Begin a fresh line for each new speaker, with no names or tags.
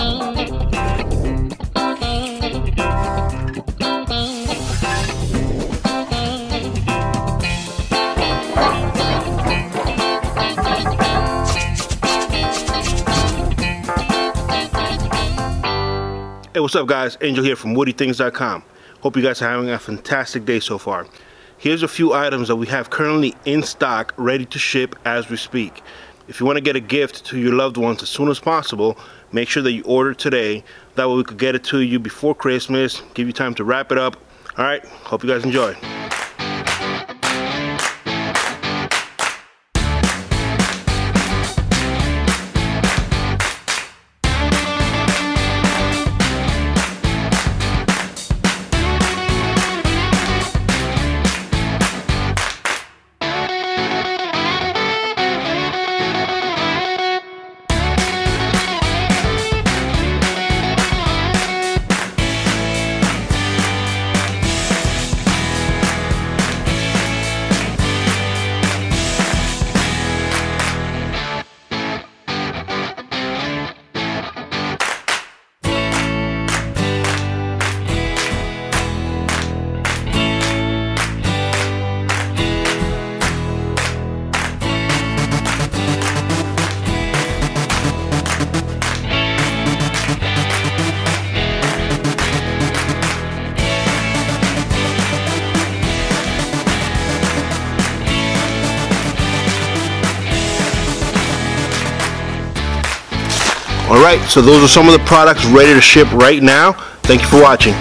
Hey, what's up guys? Angel here from woodythings.com. Hope you guys are having a fantastic day so far. Here's a few items that we have currently in stock, ready to ship as we speak. If you want to get a gift to your loved ones as soon as possible, make sure that you order today. That way we could get it to you before Christmas, give you time to wrap it up. Alright, hope you guys enjoy. Alright, so those are some of the products ready to ship right now. Thank you for watching.